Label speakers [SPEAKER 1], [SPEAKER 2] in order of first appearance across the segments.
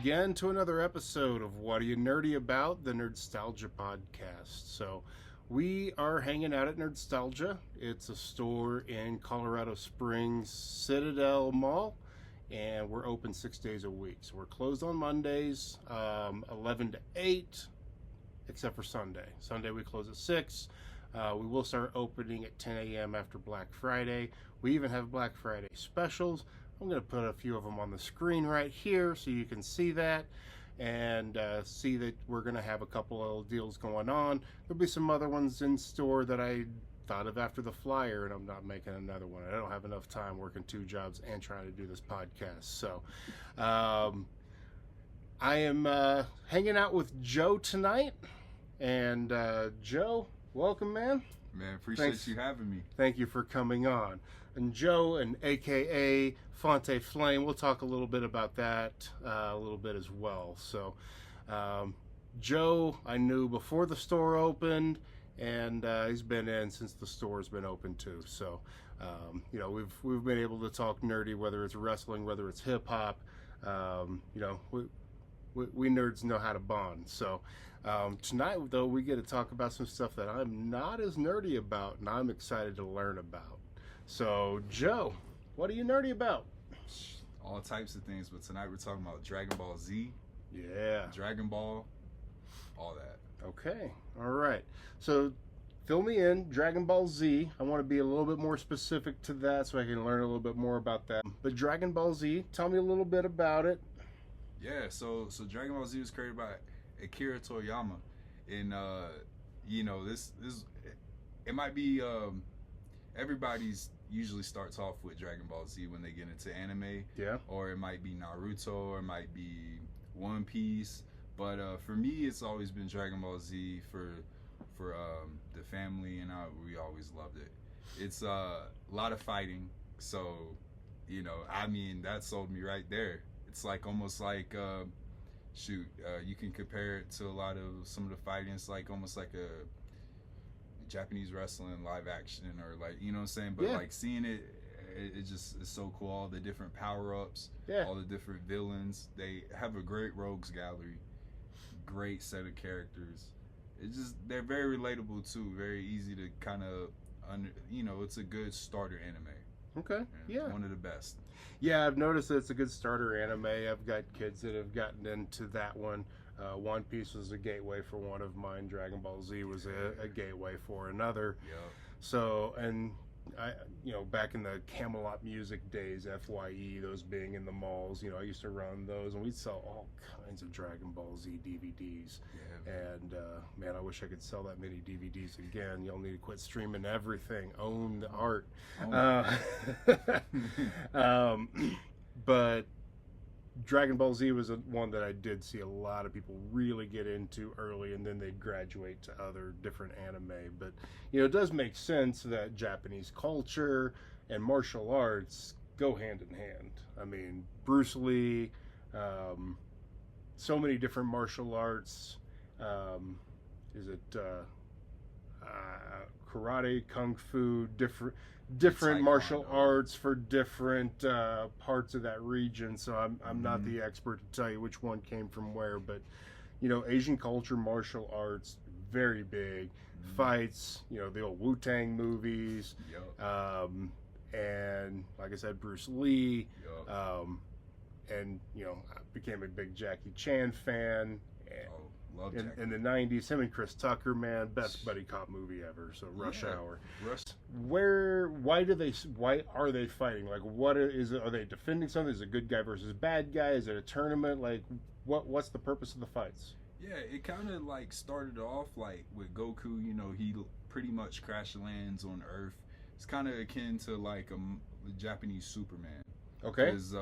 [SPEAKER 1] again to another episode of What Are You Nerdy About? The Nerdstalgia podcast. So, we are hanging out at Nerdstalgia. It's a store in Colorado Springs Citadel Mall, and we're open 6 days a week. So, we're closed on Mondays, 11 to 8, except for Sunday. Sunday we close at 6. We will start opening at 10 a.m. after Black Friday. We even have Black Friday specials. I'm going to put a few of them on the screen right here so you can see that and see that we're going to have a couple of deals going on. There'll be some other ones in store that I thought of after the flyer, and I'm not making another one. I don't have enough time working 2 jobs and trying to do this podcast. So I am hanging out with Joe tonight. And Joe, welcome, man.
[SPEAKER 2] Man, appreciate you having me.
[SPEAKER 1] Thank you for coming on. And Joe, and AKA Fonte Flame, we'll talk a little bit about that a little bit as well. So, Joe, I knew before the store opened, and he's been in since the store's been open too. So, you know, we've been able to talk nerdy, whether it's wrestling, whether it's hip hop. You know, we nerds know how to bond. So, tonight though, we get to talk about some stuff that I'm not as nerdy about, and I'm excited to learn about. So, Joe, what are you nerdy about?
[SPEAKER 2] All types of things, but tonight we're talking about Dragonball Z.
[SPEAKER 1] Yeah.
[SPEAKER 2] Dragon Ball, all that.
[SPEAKER 1] Okay. All right. So, fill me in. Dragonball Z. I want to be a little bit more specific to that so I can learn a little bit more about that. But Dragonball Z, tell me a little bit about it.
[SPEAKER 2] Yeah, so Dragonball Z was created by Akira Toriyama. And, you know, this it might be... everybody's usually starts off with Dragon Ball Z when they get into anime.
[SPEAKER 1] Yeah.
[SPEAKER 2] Or it might be Naruto, or it might be One Piece. But for me, it's always been Dragon Ball Z for the family, and we always loved it. It's a lot of fighting, so, you know, I mean, that sold me right there. It's like almost like, you can compare it to some of the fighting. It's like almost like a Japanese wrestling live action, or like, you know what I'm saying, but like seeing it just is so cool. All the different power-ups, all the different villains. They have a great rogues gallery, great set of characters. They're very relatable too, very easy to kind of you know, it's a good starter anime.
[SPEAKER 1] Okay. Yeah,
[SPEAKER 2] one of the best.
[SPEAKER 1] Yeah, I've noticed that it's a good starter anime. I've got kids that have gotten into that one. One Piece was a gateway for one of mine. Dragon Ball Z was a gateway for another.
[SPEAKER 2] Yeah.
[SPEAKER 1] So, and I, you know, back in the Camelot Music days, FYE, those being in the malls, you know, I used to run those, and we'd sell all kinds of Dragon Ball Z DVDs.
[SPEAKER 2] Yeah.
[SPEAKER 1] And man, I wish I could sell that many DVDs again. Y'all need to quit streaming everything. Own the art. But Dragon Ball Z was one that I did see a lot of people really get into early, and then they'd graduate to other different anime. But, you know, it does make sense that Japanese culture and martial arts go hand in hand. I mean, Bruce Lee, so many different martial arts. Is it karate, kung fu, different martial arts for different parts of that region. So I'm not the expert to tell you which one came from where, but, you know, Asian culture, martial arts, very big. Fights, you know, the old Wu-Tang movies. And like I said, Bruce Lee. And, you know, I became a big Jackie Chan fan. And in the 90s, him and Chris Tucker, man, best buddy cop movie ever. So Rush Hour. Why are they fighting? Like, what is it? Are they defending something? Is it a good guy versus bad guy? Is it a tournament? Like, what's the purpose of the fights? Yeah,
[SPEAKER 2] it kind of like started off like with Goku. You know, he pretty much crash lands on Earth. It's kind of akin to like a Japanese Superman.
[SPEAKER 1] Okay.
[SPEAKER 2] Because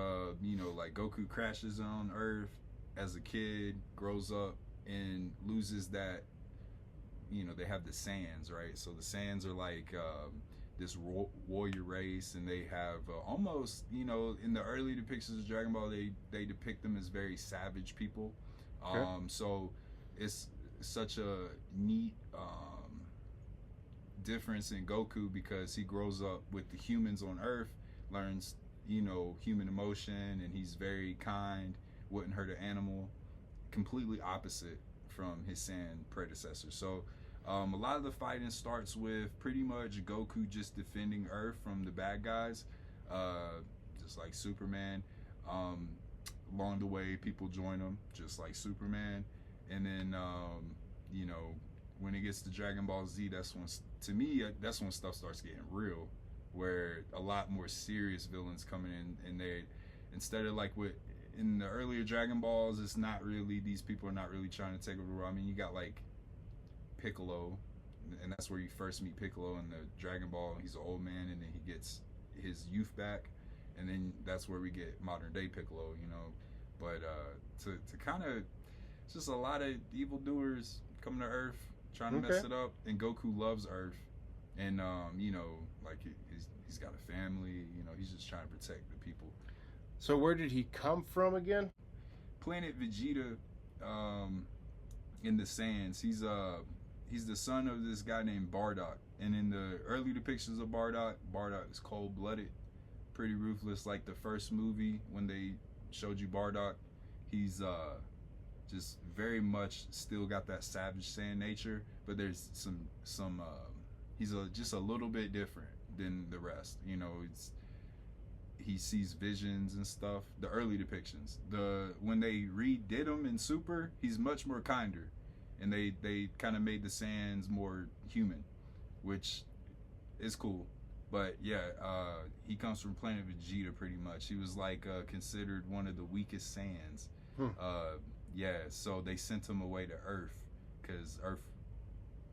[SPEAKER 2] you know, like Goku crashes on Earth as a kid, grows up, and loses that, you know, they have the Saiyans, right? So the Saiyans are like this warrior race, and they have almost, you know, in the early depictions of Dragon Ball, they depict them as very savage people. So it's such a neat difference in Goku, because he grows up with the humans on Earth, learns, you know, human emotion, and he's very kind, wouldn't hurt an animal. Completely opposite from his Saiyan predecessor. So a lot of the fighting starts with pretty much Goku just defending Earth from the bad guys, just like Superman. Along the way, people join him, just like Superman. And then, you know, when it gets to Dragon Ball Z, that's when, to me, that's when stuff starts getting real, where a lot more serious villains coming in, and they, instead of like with in the earlier Dragon Balls, it's not really, these people are not really trying to take over the world. I mean, you got like Piccolo, and that's where you first meet Piccolo in the Dragon Ball. He's an old man, and then he gets his youth back, and then that's where we get modern day Piccolo, you know. But to kind of, it's just a lot of evildoers coming to Earth trying to mess it up, and Goku loves Earth, and you know, like he's got a family, you know, he's just trying to protect the people.
[SPEAKER 1] So where did he come from again?
[SPEAKER 2] Planet Vegeta, in the Saiyans. He's the son of this guy named Bardock, and in the early depictions of Bardock is cold-blooded, pretty ruthless. Like the first movie when they showed you Bardock, he's just very much still got that savage Saiyan nature, but there's some he's just a little bit different than the rest. You know, he sees visions and stuff. The early depictions, when they redid him in Super, he's much more kinder, and they kind of made the Saiyans more human, which is cool. But yeah, he comes from Planet Vegeta pretty much. He was like considered one of the weakest Saiyans. Yeah, so they sent him away to Earth, because Earth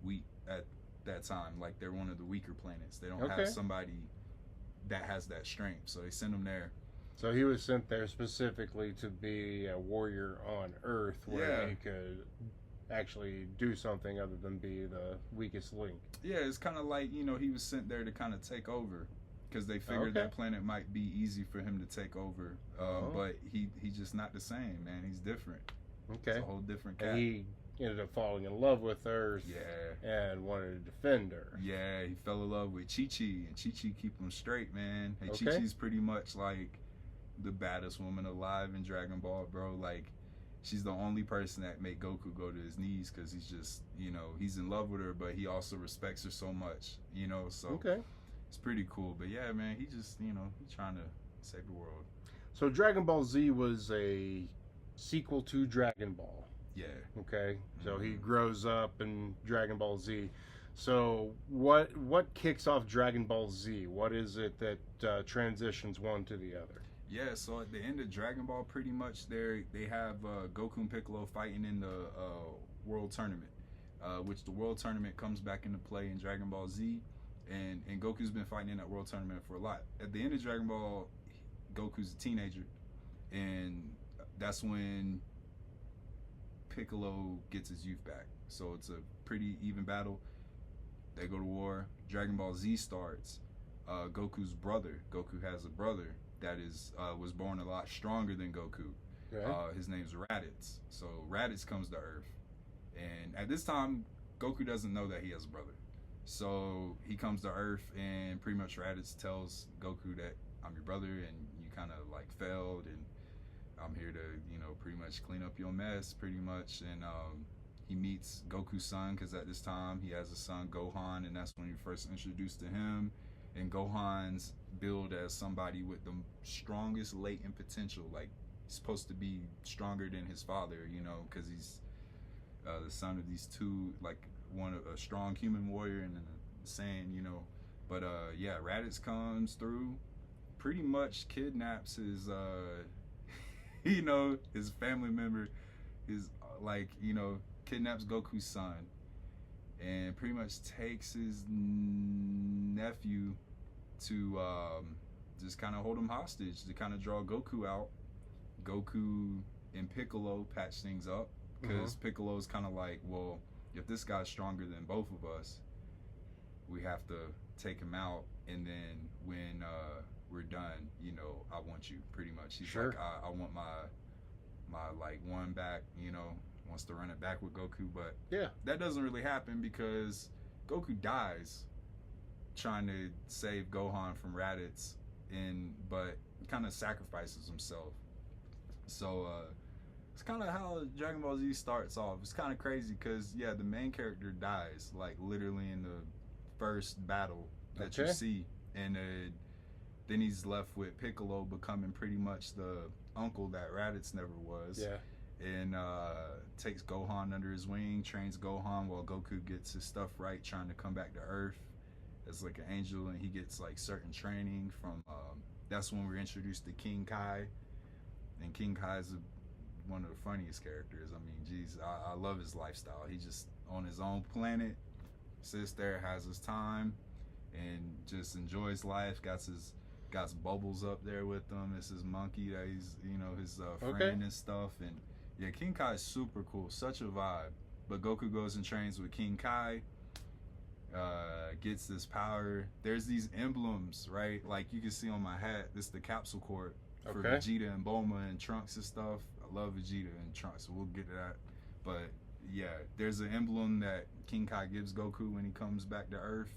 [SPEAKER 2] weak at that time. Like they're one of the weaker planets. They don't have somebody that has that strength, so they send him there.
[SPEAKER 1] So he was sent there specifically to be a warrior on Earth, where he could actually do something other than be the weakest link.
[SPEAKER 2] Yeah, it's kind of like, you know, he was sent there to kind of take over, because they figured that planet might be easy for him to take over. But he's just not the same, man. He's different.
[SPEAKER 1] Okay.
[SPEAKER 2] It's a whole different cat.
[SPEAKER 1] And he ended up falling in love with Earth.
[SPEAKER 2] Yeah.
[SPEAKER 1] And wanted to defend her.
[SPEAKER 2] Yeah, he fell in love with Chi-Chi, and Chi-Chi keep him straight, man. Hey, Chi-Chi's pretty much like the baddest woman alive in Dragon Ball, bro. Like, she's the only person that made Goku go to his knees, because he's just, you know, he's in love with her, but he also respects her so much, you know. So it's pretty cool. But yeah, man, he just, you know, he's trying to save the world.
[SPEAKER 1] So Dragon Ball Z was a sequel to Dragon Ball.
[SPEAKER 2] Yeah.
[SPEAKER 1] Okay. So he grows up in Dragon Ball Z. So what kicks off Dragon Ball Z? What is it that transitions one to the other?
[SPEAKER 2] Yeah, so at the end of Dragon Ball, pretty much they have Goku and Piccolo fighting in the World Tournament, which the World Tournament comes back into play in Dragon Ball Z, and Goku's been fighting in that World Tournament for a lot. At the end of Dragon Ball, Goku's a teenager, and that's when Piccolo gets his youth back. So it's a pretty even battle. They go to war. Dragon Ball Z starts. Goku's brother, Goku has a brother that was born a lot stronger than Goku. His name's Raditz. So Raditz comes to Earth, and at this time Goku doesn't know that he has a brother. So he comes to Earth, and pretty much Raditz tells Goku that I'm your brother, and you kind of like failed, and I'm here to, you know, pretty much clean up your mess, pretty much. And he meets Goku's son, because at this time he has a son, Gohan, and that's when he first introduced to him. And Gohan's billed as somebody with the strongest latent potential. Like, he's supposed to be stronger than his father, you know, because he's the son of these two, like a strong human warrior and a Saiyan, you know. But yeah, Raditz comes through, pretty much kidnaps his you know, his family member, his like, you know, kidnaps Goku's son, and pretty much takes his nephew to just kind of hold him hostage, to kind of draw Goku out. Goku and Piccolo patch things up, because Piccolo's kind of like, well, if this guy's stronger than both of us, we have to take him out, and then when we're done, you know, I want you, pretty much. He's like, I want my like one back, you know, wants to run it back with Goku. But that doesn't really happen, because Goku dies trying to save Gohan from Raditz, but kind of sacrifices himself. So it's kind of how Dragon Ball Z starts off. It's kind of crazy because the main character dies like literally in the first battle that you see, and then he's left with Piccolo becoming pretty much the uncle that Raditz never was.
[SPEAKER 1] Yeah.
[SPEAKER 2] And takes Gohan under his wing, trains Gohan while Goku gets his stuff right, trying to come back to Earth as like an angel, and he gets like certain training from. That's when we're introduced to King Kai, and King Kai is one of the funniest characters. I mean, geez, I love his lifestyle. He just on his own planet, sits there, has his time, and just enjoys life. Got Bubbles up there with him. It's his monkey that he's his friend and stuff. And yeah, King Kai is super cool, such a vibe. But Goku goes and trains with King Kai. Gets this power. There's these emblems, right? Like you can see on my hat. This is the capsule cord for Vegeta and Bulma and Trunks and stuff. I love Vegeta and Trunks, so we'll get to that. But yeah, there's an emblem that King Kai gives Goku when he comes back to Earth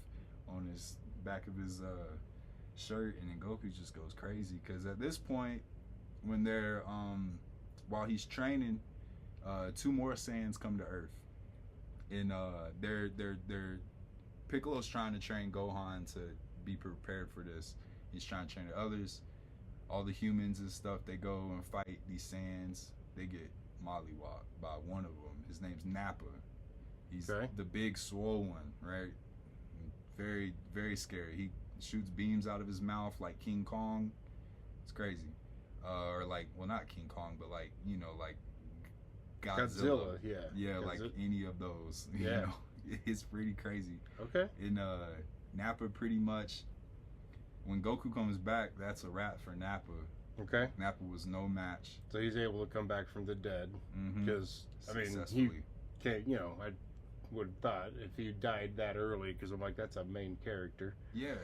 [SPEAKER 2] on his back of his shirt, and then Goku just goes crazy because at this point, when they're while he's training, 2 more Saiyans come to Earth, and they're Piccolo's trying to train Gohan to be prepared for this. He's trying to train the others, all the humans and stuff. They go and fight these Saiyans. They get mollywopped by one of them. His name's Nappa. He's the big swole one, right? Very, very scary. He shoots beams out of his mouth like King Kong. It's crazy. Or like, well, not King Kong, but like, like Godzilla. Yeah, like any of those. You know, it's pretty crazy.
[SPEAKER 1] Okay.
[SPEAKER 2] And Nappa pretty much, when Goku comes back, that's a wrap for Nappa.
[SPEAKER 1] Okay.
[SPEAKER 2] Nappa was no match.
[SPEAKER 1] So he's able to come back from the dead. Because, I mean,
[SPEAKER 2] Successfully.
[SPEAKER 1] he can't, I would have thought if he died that early, because I'm like, that's a main character.
[SPEAKER 2] Yeah.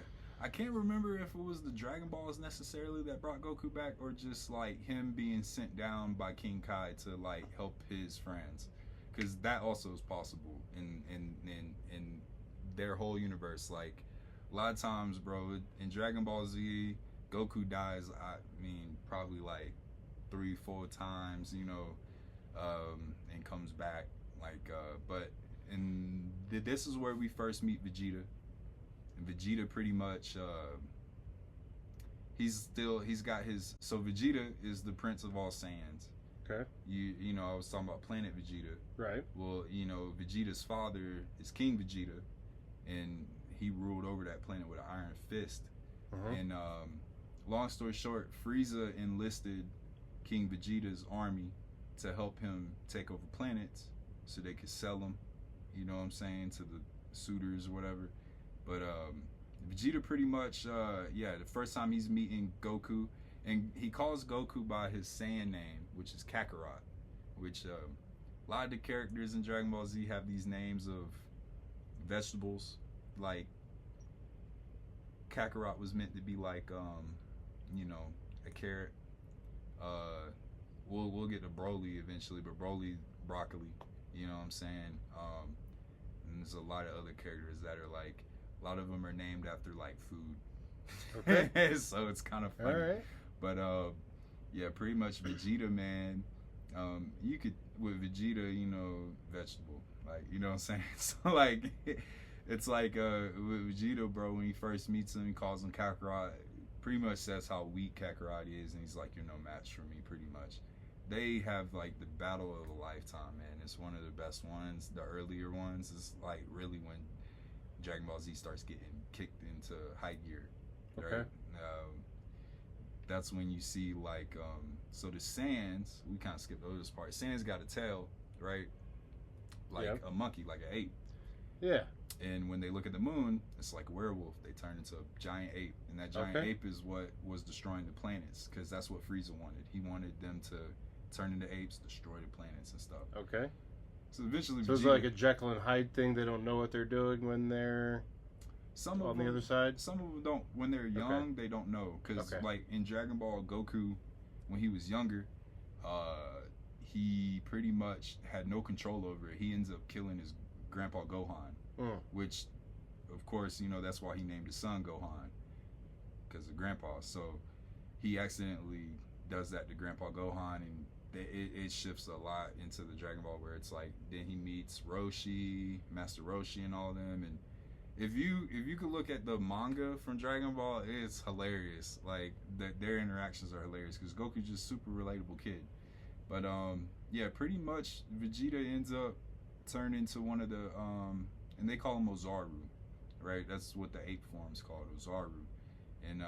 [SPEAKER 2] I can't remember if it was the Dragon Balls necessarily that brought Goku back, or just like him being sent down by King Kai to like help his friends, because that also is possible in their whole universe. Like a lot of times, bro, in Dragon Ball Z, Goku dies. I mean, probably like 3-4 times, and comes back. Like, but this is where we first meet Vegeta. And Vegeta pretty much, he's got his, so Vegeta is the prince of all Saiyans.
[SPEAKER 1] Okay.
[SPEAKER 2] I was talking about Planet Vegeta.
[SPEAKER 1] Right.
[SPEAKER 2] Well, Vegeta's father is King Vegeta, and he ruled over that planet with an iron fist. And long story short, Frieza enlisted King Vegeta's army to help him take over planets so they could sell them, you know what I'm saying, to the suitors or whatever. But Vegeta pretty much, the first time he's meeting Goku, and he calls Goku by his Saiyan name, which is Kakarot, which a lot of the characters in Dragon Ball Z have these names of vegetables. Like Kakarot was meant to be like, a carrot. We'll get to Broly eventually, but Broly, broccoli, you know what I'm saying? And there's a lot of other characters that are like, a lot of them are named after like food.
[SPEAKER 1] Okay.
[SPEAKER 2] So it's kind of funny.
[SPEAKER 1] All right.
[SPEAKER 2] But pretty much Vegeta, man. You could, with Vegeta, vegetable. Like, you know what I'm saying? So like, it's like with Vegeta, bro, when he first meets him, he calls him Kakarot. Pretty much that's how weak Kakarot is, and he's like, you're no match for me, pretty much. They have like the battle of a lifetime, man. It's one of the best ones. The earlier ones is like really when Dragon Ball Z starts getting kicked into high gear. Right?
[SPEAKER 1] Okay.
[SPEAKER 2] That's when you see like, so the Saiyans, we kind of skipped over this part. Saiyans got a tail, right? Like a monkey, like an ape.
[SPEAKER 1] Yeah.
[SPEAKER 2] And when they look at the moon, it's like a werewolf. They turn into a giant ape. And that giant ape is what was destroying the planets, because that's what Frieza wanted. He wanted them to turn into apes, destroy the planets and stuff.
[SPEAKER 1] Okay.
[SPEAKER 2] So eventually,
[SPEAKER 1] so it's like a Jekyll and Hyde thing. They don't know what they're doing when they're on the other side.
[SPEAKER 2] Some of them don't. When they're young, they don't know, because like in Dragon Ball, Goku, when he was younger, he pretty much had no control over it. He ends up killing his grandpa Gohan, which, of course, that's why he named his son Gohan, because of grandpa. So he accidentally does that to Grandpa Gohan, and it shifts a lot into the Dragon Ball where it's like then he meets Roshi, Master Roshi, and all them. And if you could look at the manga from Dragon Ball, it's hilarious. Like their interactions are hilarious because Goku's just super relatable kid. But yeah, pretty much Vegeta ends up turning into one of the and they call him Ozaru, right? That's what the ape form's called, Ozaru. And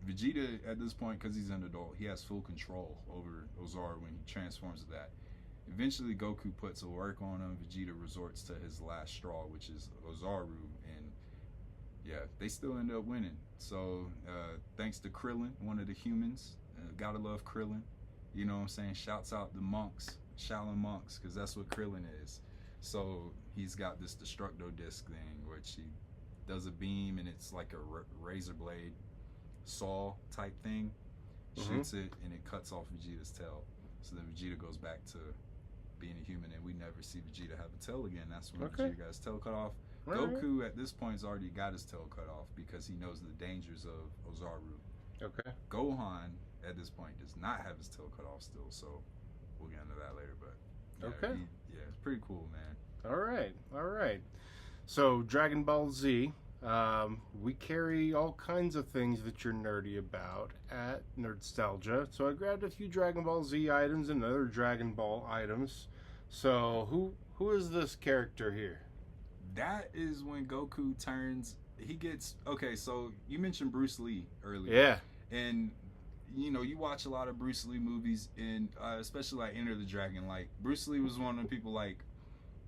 [SPEAKER 2] Vegeta at this point, because he's an adult, he has full control over Ozaru when he transforms to that. Eventually, Goku puts a work on him. Vegeta resorts to his last straw, which is Ozaru, and yeah, they still end up winning. So thanks to Krillin, one of the humans, gotta love Krillin. You know what I'm saying? Shouts out the monks, Shaolin monks, because that's what Krillin is. So he's got this Destructo Disc thing, which he does a beam, and it's like a razor blade saw type thing. Shoots it, and it cuts off Vegeta's tail. So then Vegeta goes back to being a human, and we never see Vegeta have a tail again. That's when Vegeta got his tail cut off. Goku at this point has already got his tail cut off because he knows the dangers of Ozaru.
[SPEAKER 1] Okay.
[SPEAKER 2] Gohan at this point does not have his tail cut off still, so we'll get into that later. But yeah,
[SPEAKER 1] okay,
[SPEAKER 2] yeah, it's pretty cool, man.
[SPEAKER 1] All right. So Dragon Ball Z, we carry all kinds of things that you're nerdy about at Nerdstalgia. So I grabbed a few Dragon Ball Z items and other Dragon Ball items. So who is this character here?
[SPEAKER 2] That is when Goku turns. He gets okay. So you mentioned Bruce Lee earlier.
[SPEAKER 1] Yeah.
[SPEAKER 2] And you know, you watch a lot of Bruce Lee movies, and especially like Enter the Dragon. Like Bruce Lee was one of the people, like,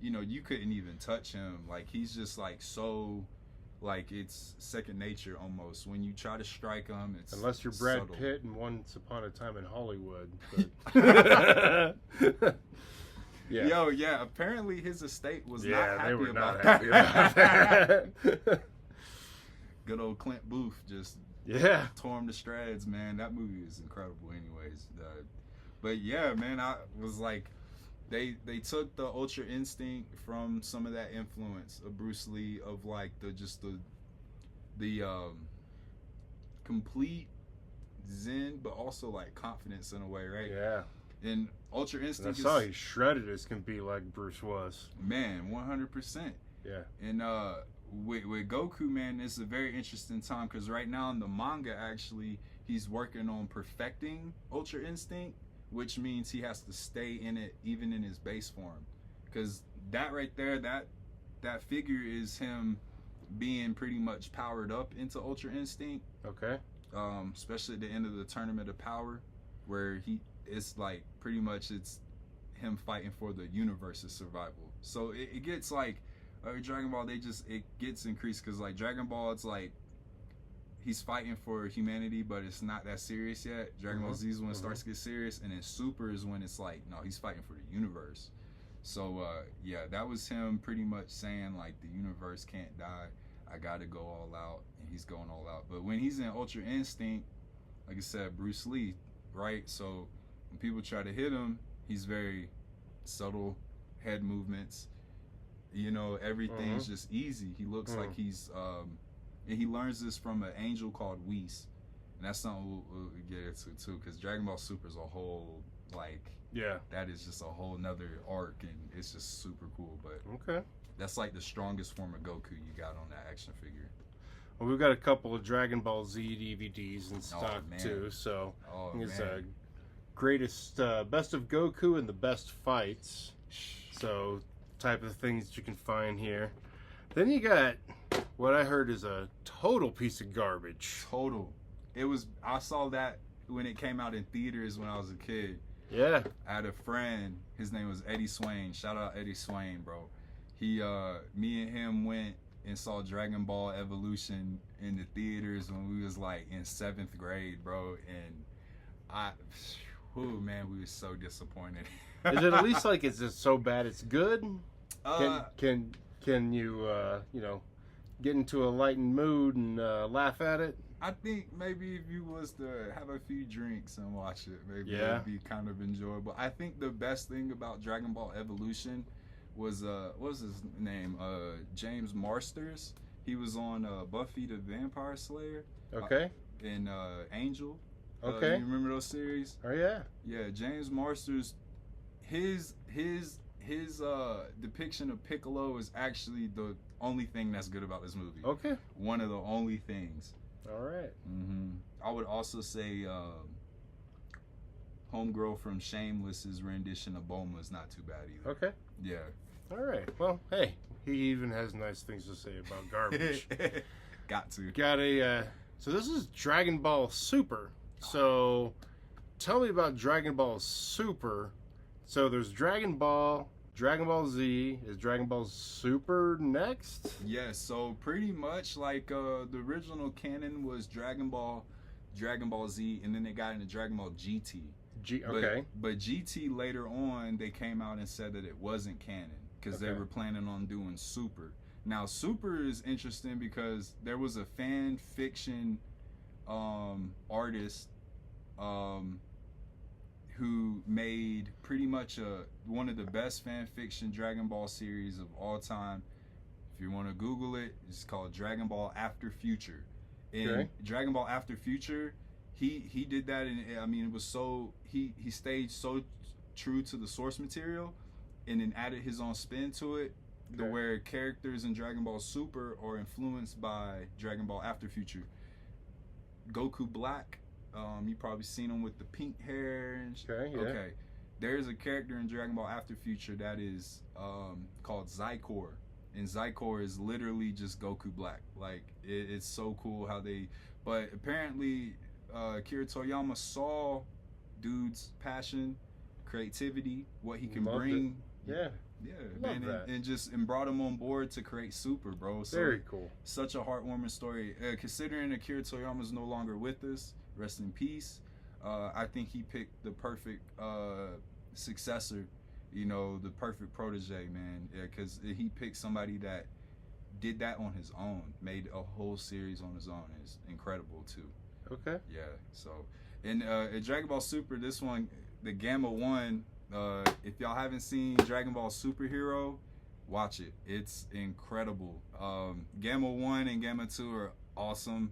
[SPEAKER 2] you know, you couldn't even touch him. Like he's just like so, like it's second nature almost. When you try to strike him, it's
[SPEAKER 1] unless you're Brad
[SPEAKER 2] subtle.
[SPEAKER 1] Pitt in Once Upon a Time in Hollywood. But
[SPEAKER 2] Yo, yeah. Apparently his estate was not happy
[SPEAKER 1] they were
[SPEAKER 2] about
[SPEAKER 1] not happy about that.
[SPEAKER 2] Good old Clint Booth just tore him to shreds, man. That movie is incredible, anyways. But yeah, man, I was like, they took the Ultra Instinct from some of that influence of Bruce Lee, of like the complete zen, but also like confidence in a way, right?
[SPEAKER 1] Yeah.
[SPEAKER 2] And Ultra Instinct
[SPEAKER 1] I saw he shredded as can be like Bruce was.
[SPEAKER 2] Man, 100%.
[SPEAKER 1] Yeah.
[SPEAKER 2] And with Goku, man, it's a very interesting time because right now in the manga, actually, he's working on perfecting Ultra Instinct, which means he has to stay in it even in his base form. Because that right there, that figure is him being pretty much powered up into Ultra Instinct.
[SPEAKER 1] Okay.
[SPEAKER 2] Especially at the end of the Tournament of Power, where it's like pretty much it's him fighting for the universe's survival. So it gets like Dragon Ball, it gets increased because like Dragon Ball, it's like he's fighting for humanity, but it's not that serious yet. Dragon Ball Z is when it starts to get serious, and then Super is when it's like, no, he's fighting for the universe. So yeah, that was him pretty much saying like the universe can't die. I gotta go all out, and he's going all out. But when he's in Ultra Instinct, like I said, Bruce Lee, right? So when people try to hit him, he's very subtle head movements. You know, everything's just easy. He looks like he's and he learns this from an angel called Whis, and that's something we'll get into too, because Dragon Ball Super is a whole that is just a whole nother arc, and it's just super cool. But that's like the strongest form of Goku you got on that action figure.
[SPEAKER 1] Well, we've got a couple of Dragon Ball Z DVDs in stock too, so it's a greatest best of Goku and the best fights. So type of things that you can find here. Then you got what I heard is a total piece of garbage.
[SPEAKER 2] Total. I saw that when it came out in theaters when I was a kid.
[SPEAKER 1] Yeah.
[SPEAKER 2] I had a friend, his name was Eddie Swain. Shout out Eddie Swain, bro. Me and him went and saw Dragon Ball Evolution in the theaters when we was like in 7th grade, bro. And man, we were so disappointed.
[SPEAKER 1] Is it at least like, is it so bad it's good? Can you get into a lightened mood and laugh at it?
[SPEAKER 2] I think maybe if you was to have a few drinks and watch it, maybe it'd be kind of enjoyable. I think the best thing about Dragon Ball Evolution was what was his name? James Marsters. He was on Buffy the Vampire Slayer.
[SPEAKER 1] Okay.
[SPEAKER 2] And Angel.
[SPEAKER 1] Okay.
[SPEAKER 2] You remember those series?
[SPEAKER 1] Oh yeah.
[SPEAKER 2] Yeah, James Marsters, his depiction of Piccolo is actually the only thing that's good about this movie.
[SPEAKER 1] Okay.
[SPEAKER 2] One of the only things.
[SPEAKER 1] All right.
[SPEAKER 2] I would also say Homegirl from Shameless's rendition of Bulma is not too bad either.
[SPEAKER 1] Okay.
[SPEAKER 2] Yeah.
[SPEAKER 1] All right. Well, hey, he even has nice things to say about garbage.
[SPEAKER 2] Got to.
[SPEAKER 1] Got a. So this is Dragon Ball Super. So tell me about Dragon Ball Super. So there's Dragon Ball Z. Is Dragon Ball Super next?
[SPEAKER 2] Yeah, so pretty much like the original canon was Dragon Ball Z, and then they got into Dragon Ball GT.
[SPEAKER 1] Okay.
[SPEAKER 2] But GT later on, they came out and said that it wasn't canon because they were planning on doing Super. Now, Super is interesting because there was a fan fiction artist who made pretty much one of the best fan fiction Dragon Ball series of all time. If you want to Google it, it's called Dragon Ball After Future. And Dragon Ball After Future, he did that, and I mean, it was so he stayed so true to the source material, and then added his own spin to it, where characters in Dragon Ball Super are influenced by Dragon Ball After Future. Goku Black, you probably seen him with the pink hair. Okay. There's a character in Dragon Ball After Future that is called Zycor, and Zycor is literally just Goku Black. Like it's so cool how they. But apparently, Akira Toriyama saw dude's passion, creativity, what he can bring.
[SPEAKER 1] Yeah,
[SPEAKER 2] man, and brought him on board to create Super, bro. So
[SPEAKER 1] very cool.
[SPEAKER 2] Such a heartwarming story. Considering Akira Toriyama's no longer with us, rest in peace. I think he picked the perfect successor. You know, the perfect protege, man. Yeah, because he picked somebody that did that on his own, made a whole series on his own. It's incredible too.
[SPEAKER 1] Okay.
[SPEAKER 2] Yeah. So, and Dragon Ball Super, this one, the Gamma one. If y'all haven't seen Dragon Ball Superhero, watch it. It's incredible. Gamma 1 and Gamma 2 are awesome.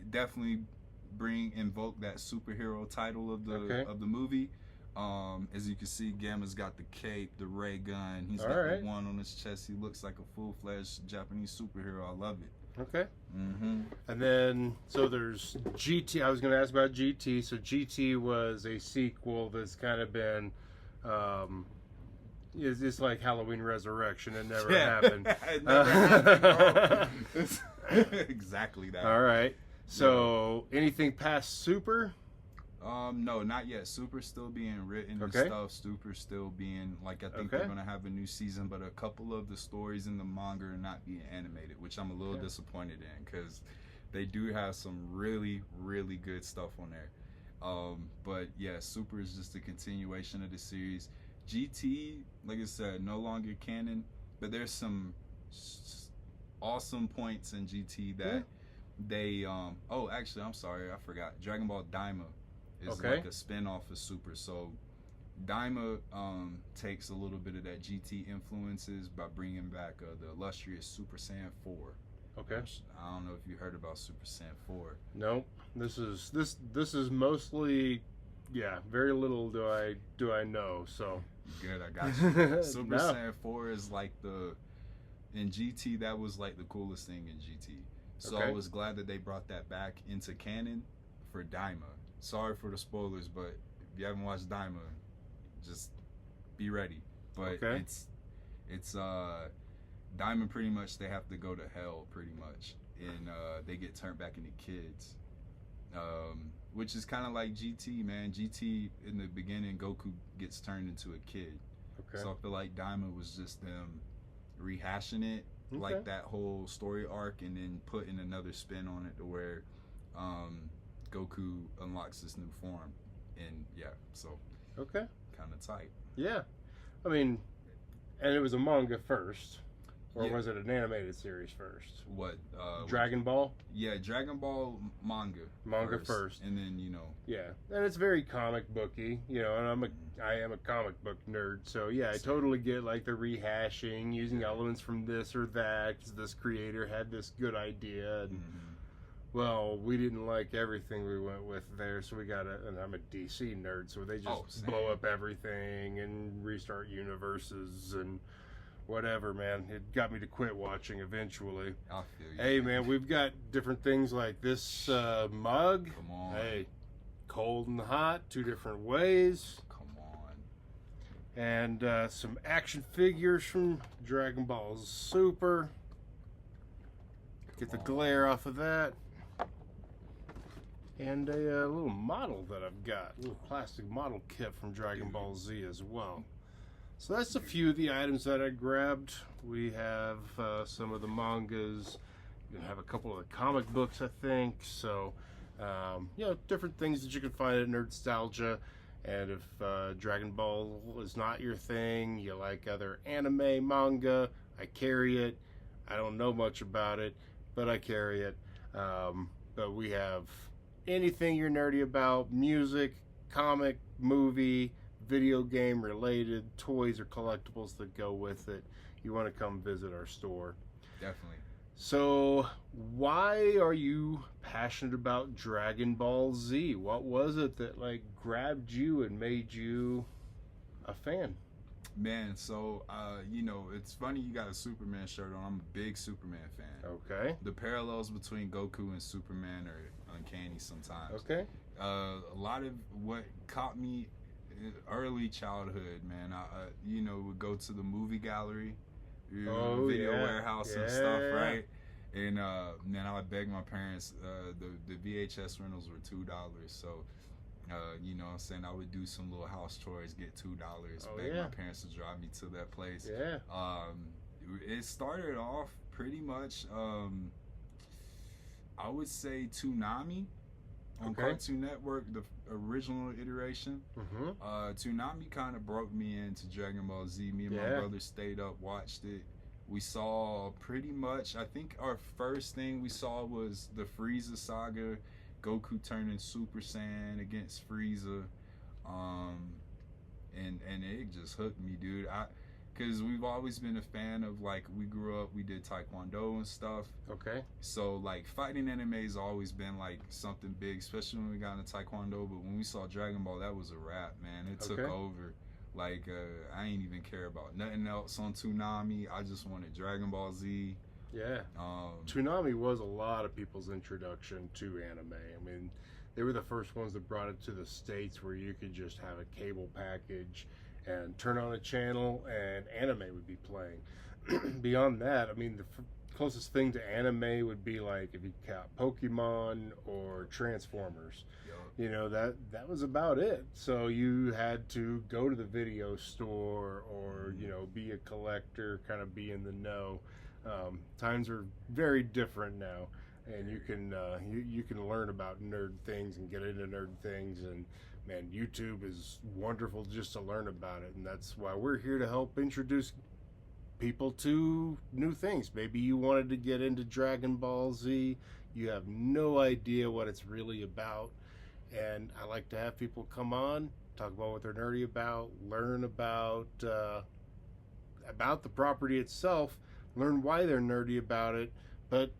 [SPEAKER 2] Definitely invoke that superhero title of the movie. As you can see, Gamma's got the cape, the ray gun. He's got the one on his chest. He looks like a full-fledged Japanese superhero. I love it.
[SPEAKER 1] Okay. And then, so there's GT. I was going to ask about GT. So GT was a sequel that's kind of been, it's like Halloween Resurrection. It never happened.
[SPEAKER 2] It never happened, bro. Exactly that.
[SPEAKER 1] All right. So anything past Super?
[SPEAKER 2] No, not yet. Super's still being written and stuff. Super's still being, like, I think they're going to have a new season, but a couple of the stories in the manga are not being animated, which I'm a little disappointed in, because they do have some really, really good stuff on there. But yeah, Super is just a continuation of the series. GT, like I said, no longer canon, but there's some awesome points in GT that they, oh, actually, I'm sorry, I forgot. Dragon Ball Daima is like a spin-off of Super. So Daima takes a little bit of that GT influences by bringing back the illustrious Super Saiyan 4.
[SPEAKER 1] Okay.
[SPEAKER 2] Which, I don't know if you heard about Super Saiyan 4.
[SPEAKER 1] No, this is mostly, very little do I know. So
[SPEAKER 2] good, I got you. Super Saiyan 4 is like in GT, that was like the coolest thing in GT. So I was glad that they brought that back into canon for Daima. Sorry for the spoilers, but if you haven't watched Daima, just be ready. But it's Daima, pretty much they have to go to hell pretty much, and they get turned back into kids, which is kind of like GT, man. GT, in the beginning, Goku gets turned into a kid. So I feel like Daima was just them rehashing it, like that whole story arc, and then putting another spin on it to where Goku unlocks this new form, and so kind of tight.
[SPEAKER 1] Yeah, I mean, and it was a manga first, or was it an animated series first?
[SPEAKER 2] What?
[SPEAKER 1] Dragon Ball?
[SPEAKER 2] Yeah, Dragon Ball manga first, and then
[SPEAKER 1] and it's very comic booky, and I am a comic book nerd, so I totally get like the rehashing, using elements from this or that, 'cause this creator had this good idea and Well, we didn't like everything we went with there, so we got and I'm a DC nerd, so they just blow up everything and restart universes and whatever, man. It got me to quit watching eventually.
[SPEAKER 2] I feel you.
[SPEAKER 1] Hey, man, we've got different things like this mug.
[SPEAKER 2] Come on.
[SPEAKER 1] Hey, cold and hot, 2 different ways.
[SPEAKER 2] Come on.
[SPEAKER 1] And some action figures from Dragon Ball Super. Get the glare off of that. And a little model that I've got. A little plastic model kit from Dragon Ball Z as well. So that's a few of the items that I grabbed. We have some of the mangas. You have a couple of the comic books, I think. So, different things that you can find at Nerdstalgia. And if Dragon Ball is not your thing, you like other anime, manga, I carry it. I don't know much about it, but I carry it. But we have anything you're nerdy about, music, comic, movie, video game related, toys or collectibles that go with it. You want to come visit our store.
[SPEAKER 2] Definitely.
[SPEAKER 1] So why are you passionate about Dragon Ball Z? What was it that grabbed you and made you a fan?
[SPEAKER 2] Man, so it's funny you got a Superman shirt on. I'm a big Superman fan.
[SPEAKER 1] Okay.
[SPEAKER 2] The parallels between Goku and Superman are uncanny sometimes.
[SPEAKER 1] Okay.
[SPEAKER 2] A lot of what caught me in early childhood, man, I would go to the movie gallery, video warehouse and stuff, right? And then I would beg my parents. The VHS rentals were $2, so what I'm saying, I would do some little house chores, get $2, beg my parents to drive me to that place.
[SPEAKER 1] Yeah.
[SPEAKER 2] It started off pretty much, I would say Toonami on Cartoon Network, the original iteration. Toonami kind of broke me into Dragon Ball Z. Me and my brother stayed up, watched it. We saw pretty much, I think our first thing we saw was the Frieza saga, Goku turning Super Saiyan against Frieza, and it just hooked me, dude. Because we've always been a fan of, we grew up, we did Taekwondo and stuff. Okay. So, fighting anime has always been, something big, especially when we got into Taekwondo. But when we saw Dragon Ball, that was a wrap, man. It took over. I ain't even care about nothing else on Toonami. I just wanted Dragon Ball Z.
[SPEAKER 1] Yeah. Toonami was a lot of people's introduction to anime. I mean, they were the first ones that brought it to the States where you could just have a cable package and turn on a channel and anime would be playing. Beyond that, I mean, the closest thing to anime would be if you count Pokemon or Transformers. That was about it. So you had to go to the video store or be a collector, kind of be in the know. Times are very different now, and you can learn about nerd things and get into nerd things, and man, YouTube is wonderful just to learn about it, and that's why we're here to help introduce people to new things. Maybe you wanted to get into Dragon Ball Z, you have no idea what it's really about, and I like to have people come on, talk about what they're nerdy about, learn about the property itself, learn why they're nerdy about it. But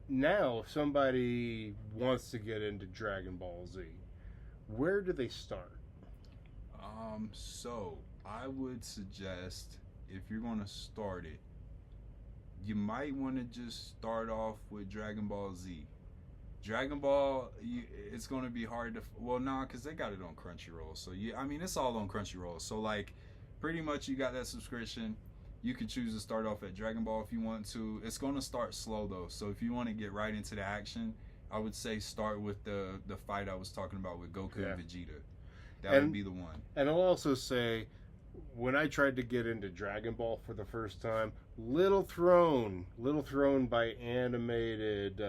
[SPEAKER 1] now, if somebody wants to get into Dragon Ball Z, where do they start?
[SPEAKER 2] So I would suggest, if you're going to start it, you might want to just start off with Dragon Ball Z. Dragon Ball, it's going to be hard to, because they got it on Crunchyroll. So it's all on Crunchyroll. So pretty much you got that subscription. You could choose to start off at Dragon Ball if you want to. It's going to start slow though. So if you want to get right into the action, I would say start with the fight I was talking about with Goku and Vegeta. That would be the one. And
[SPEAKER 1] I'll also say, when I tried to get into Dragon Ball for the first time, Little Throne by animated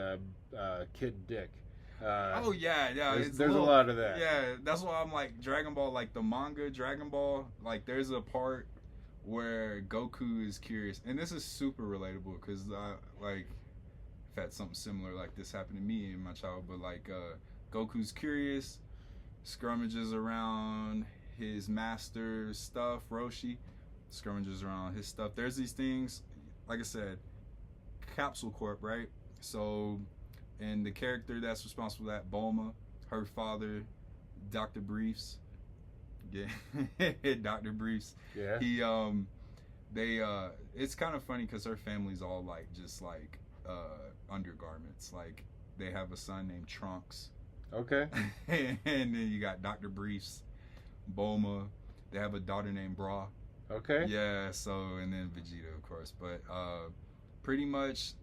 [SPEAKER 1] Kid Dick.
[SPEAKER 2] There's
[SPEAKER 1] a lot of that.
[SPEAKER 2] Yeah, that's why I'm Dragon Ball, the manga Dragon Ball. There's a part where Goku is curious, and this is super relatable because I've had something similar like this happen to me in my childhood. But Goku's curious, scrummages around his master's stuff, Roshi, scrummages around his stuff. There's these things, like I said, Capsule Corp, right? So and the character that's responsible for that, Bulma, her father, Dr. Briefs. Yeah, Dr. Briefs.
[SPEAKER 1] Yeah.
[SPEAKER 2] He they it's kind of funny because her family's all like just like undergarments. Like they have a son named Trunks.
[SPEAKER 1] Okay.
[SPEAKER 2] And then you got Dr. Briefs, Bulma. They have a daughter named Bra.
[SPEAKER 1] Okay.
[SPEAKER 2] Yeah, so and then Vegeta, of course. But pretty much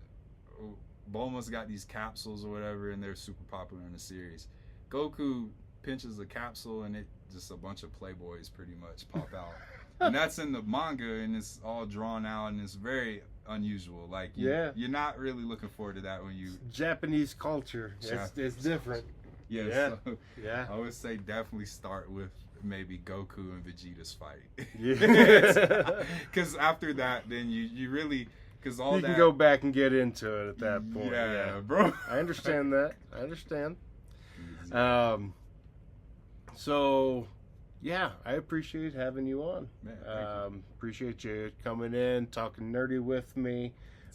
[SPEAKER 2] Bulma's got these capsules or whatever, and they're super popular in the series. Goku pinches a capsule and it just a bunch of Playboys pretty much pop out. And that's in the manga, and it's all drawn out, and it's very unusual. Like, you're not really looking forward to that when you...
[SPEAKER 1] Japanese culture. It's different.
[SPEAKER 2] Yeah. So
[SPEAKER 1] Yeah.
[SPEAKER 2] I would say definitely start with maybe Goku and Vegeta's fight.
[SPEAKER 1] Yeah.
[SPEAKER 2] Because after that, then you really... Cause all
[SPEAKER 1] you
[SPEAKER 2] that,
[SPEAKER 1] can go back and get into it at that point.
[SPEAKER 2] Yeah, bro.
[SPEAKER 1] I understand that. I understand. So, yeah, I appreciate having you on.
[SPEAKER 2] Man,
[SPEAKER 1] appreciate you coming in, talking nerdy with me.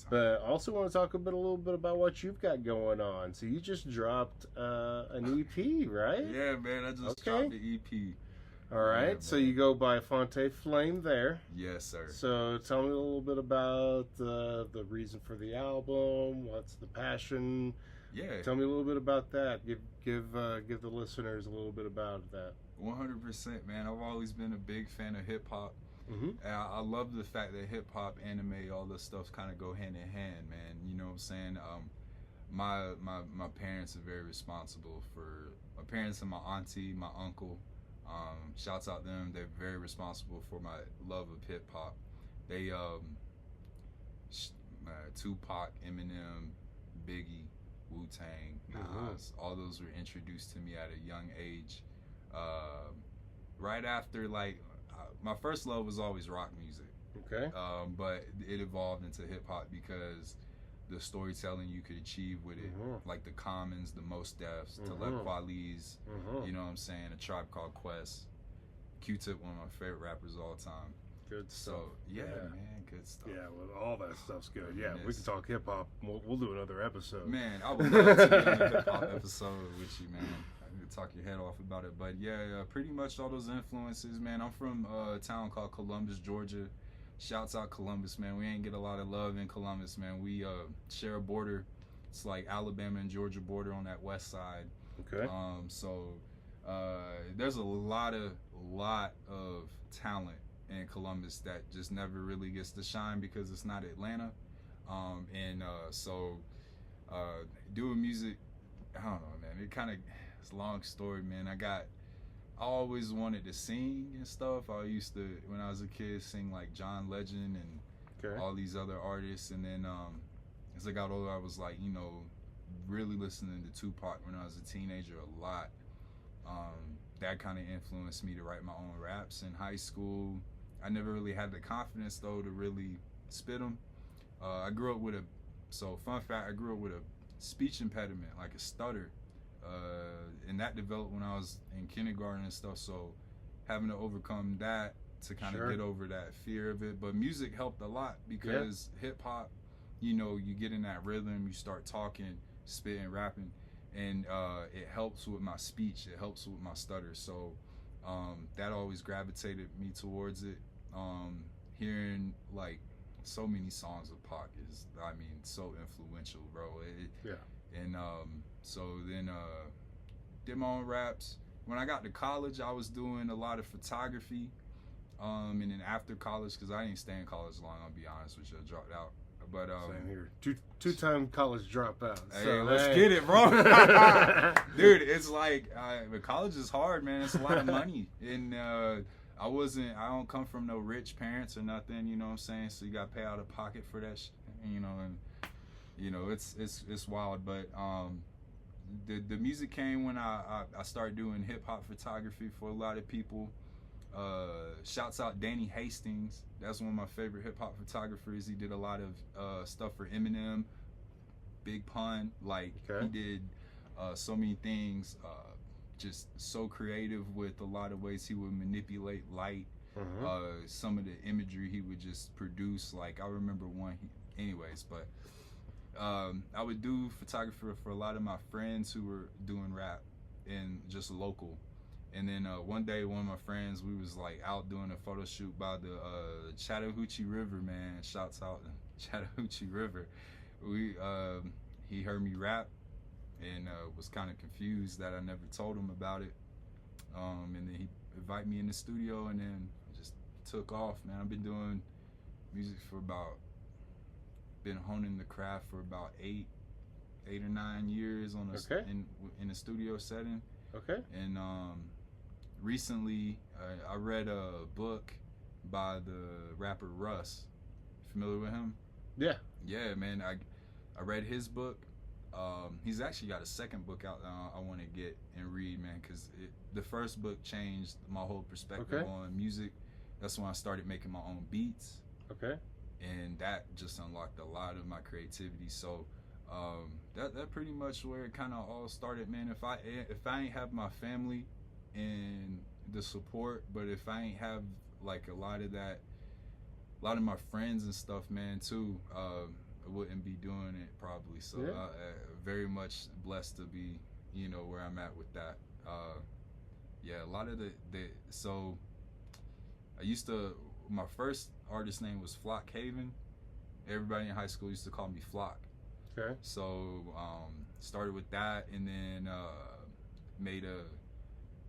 [SPEAKER 1] But also want to talk a little bit about what you've got going on. So you just dropped an EP, right?
[SPEAKER 2] Yeah, man. I just dropped the EP.
[SPEAKER 1] All right.
[SPEAKER 2] Yeah,
[SPEAKER 1] so you go by Fonte Flame there.
[SPEAKER 2] Yes, sir.
[SPEAKER 1] So tell me a little bit about the reason for the album. What's the passion?
[SPEAKER 2] Yeah.
[SPEAKER 1] Tell me a little bit about that. Give the listeners a little bit about that.
[SPEAKER 2] 100%, man. I've always been a big fan of hip hop.
[SPEAKER 1] Mm-hmm.
[SPEAKER 2] I love the fact that hip hop, anime, all this stuff kind of go hand in hand, man. You know what I'm saying? My parents are very responsible for my parents and my auntie, my uncle. Shouts out them. They're very responsible for my love of hip hop. They Tupac, Eminem, Biggie, Wu-Tang, Nas, all those were introduced to me at a young age. Right after, like, my first love was always rock music.
[SPEAKER 1] Okay.
[SPEAKER 2] But it evolved into hip hop because the storytelling you could achieve with it, like the Commons, the Mos Defs, Talib Kweli's, you know what I'm saying, A Tribe Called Quest, Q-Tip, one of my favorite rappers of all time.
[SPEAKER 1] Good stuff.
[SPEAKER 2] So man, good stuff.
[SPEAKER 1] Yeah, well, all that stuff's good. Yeah, we can talk hip hop. We'll do another episode.
[SPEAKER 2] Man, I would love to do a hip hop episode with you, man. I could talk your head off about it, but yeah, pretty much all those influences, man. I'm from a town called Columbus, Georgia. Shouts out Columbus, man. We ain't get a lot of love in Columbus, man. We share a border. It's like Alabama and Georgia border on that west side.
[SPEAKER 1] Okay.
[SPEAKER 2] So there's a lot of talent in Columbus that just never really gets to shine because it's not Atlanta. So doing music, I don't know, man. It's a long story, man. I always wanted to sing and stuff. I used to, when I was a kid, sing like John Legend and all these other artists. And then as I got older, I was like, really listening to Tupac when I was a teenager a lot. That kind of influenced me to write my own raps in high school. I never really had the confidence, though, to really spit them. I grew up with fun fact, I grew up with a speech impediment, like a stutter. And that developed when I was in kindergarten and stuff, so having to overcome that to kind of get over that fear of it. But music helped a lot because hip hop, you get in that rhythm, you start talking, spitting, rapping, and it helps with my speech, it helps with my stutter. So that always gravitated me towards it. Hearing like so many songs of Pac is, so influential, bro. And so then did my own raps. When I got to college, I was doing a lot of photography. And then after college, because I didn't stay in college long, I'll be honest with you, I dropped out. But
[SPEAKER 1] same here. Two-time college dropout.
[SPEAKER 2] Hey, let's get it, bro. Dude, it's like college is hard, man. It's a lot of money, and I don't come from no rich parents or nothing. You know what I'm saying? So you got to pay out of pocket for that shit. It's wild. But the music came when I started doing hip hop photography for a lot of people. Shouts out Danny Hastings. That's one of my favorite hip hop photographers. He did a lot of stuff for Eminem, Big Pun. He did so many things. Just so creative with a lot of ways he would manipulate light. Some of the imagery he would just produce. Like I remember one. But I would do photography for a lot of my friends who were doing rap and just local. And then one day, one of my friends, we was like out doing a photo shoot by the Chattahoochee River, man. Shouts out to Chattahoochee River. He heard me rap and was kind of confused that I never told him about it. And then he invited me in the studio, and then just took off, man. I've been doing music been honing the craft for about eight or 9 years on in a studio setting.
[SPEAKER 1] Okay.
[SPEAKER 2] And recently I read a book by the rapper Russ. Familiar with him?
[SPEAKER 1] Yeah.
[SPEAKER 2] Yeah, man. I read his book. He's actually got a second book out I want to get and read, man, because the first book changed my whole perspective on music. That's when I started making my own beats.
[SPEAKER 1] Okay.
[SPEAKER 2] And that just unlocked a lot of my creativity. So that pretty much where it kind of all started, man. If I ain't have my family and the support, but if I ain't have like a lot of my friends and stuff, man, too, I wouldn't be doing it probably. So very much blessed to be, where I'm at with that. A lot of so I my first artist name was Flock Haven. Everybody in high school used to call me Flock.
[SPEAKER 1] Okay.
[SPEAKER 2] So started with that, and then made a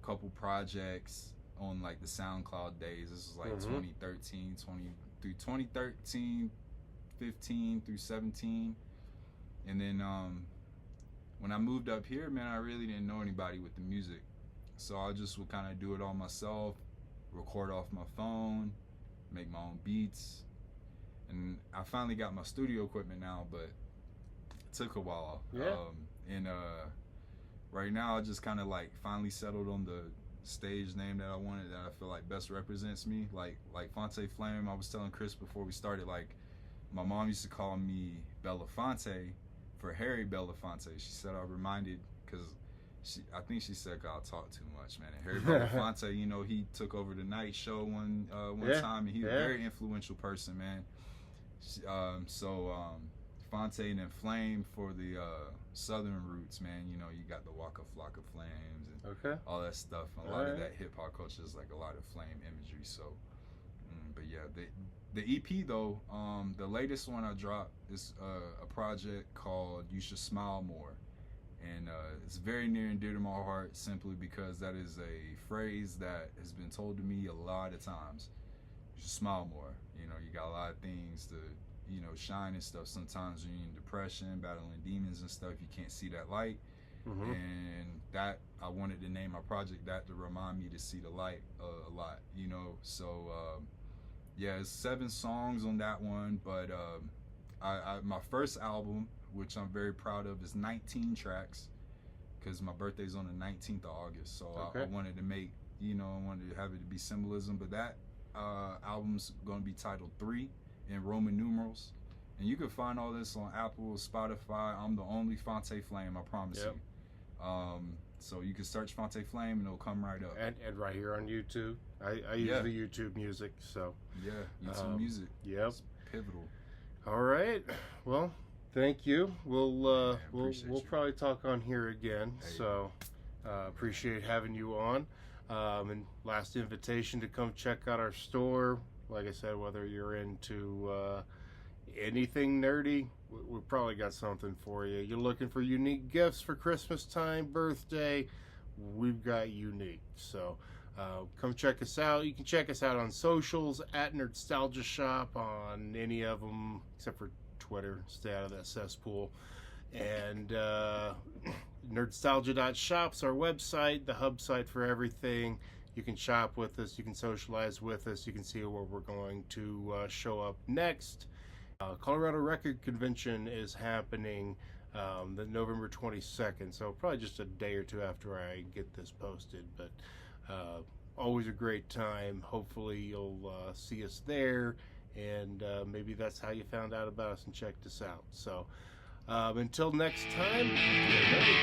[SPEAKER 2] couple projects on like the SoundCloud days. This was like 2013, 15 through 17. And then when I moved up here, man, I really didn't know anybody with the music. So I just would kind of do it all myself, record off my phone, make my own beats. And I finally got my studio equipment now, but it took a while.
[SPEAKER 1] Yeah.
[SPEAKER 2] And right now I just kind of like finally settled on the stage name that I wanted, that I feel like best represents me. Like Fonte Flame, I was telling Chris before we started, like my mom used to call me Belafonte for Harry Belafonte. She said I reminded, because I think she said I talk too much, man. And Harry Belafonte, he took over the night show one time, and he's a very influential person, man. Fonte and then Flame for the southern roots, man. You got the Waka Flocka Flames and all that stuff. And a lot of that hip hop culture is like a lot of flame imagery. So, but yeah, the EP though, the latest one I dropped is a project called "You Should Smile More." And it's very near and dear to my heart, simply because that is a phrase that has been told to me a lot of times. You should smile more. You got a lot of things to, shine and stuff. Sometimes when you're in depression, battling demons and stuff, you can't see that light. And that, I wanted to name my project that to remind me to see the light a lot, So, it's 7 songs on that one. But my first album, which I'm very proud of, is 19 tracks, because my birthday's on the 19th of August. So I wanted to make, I wanted to have it to be symbolism. But that album's going to be titled 3 in Roman numerals. And you can find all this on Apple, Spotify. I'm the only Fonte Flame, I promise you. So you can search Fonte Flame and it'll come right up.
[SPEAKER 1] And right here on YouTube. I use the YouTube music, so.
[SPEAKER 2] Yeah, YouTube music.
[SPEAKER 1] Yep.
[SPEAKER 2] It's pivotal.
[SPEAKER 1] All right. Well, thank you. We'll probably talk on here again.
[SPEAKER 2] Hey.
[SPEAKER 1] So appreciate having you on. And last invitation to come check out our store. Like I said, whether you're into anything nerdy, we probably got something for you. You're looking for unique gifts for Christmas time, birthday, we've got unique. So come check us out. You can check us out on socials at Nerdstalgia Shop, on any of them except for Twitter. Stay out of that cesspool. And nerdstalgia.shop's our website, the hub site for everything. You can shop with us, you can socialize with us, you can see where we're going to show up next. Colorado Record Convention is happening the November 22nd, so probably just a day or two after I get this posted, but always a great time. Hopefully you'll see us there, and maybe that's how you found out about us and checked us out. So until next time, get ready.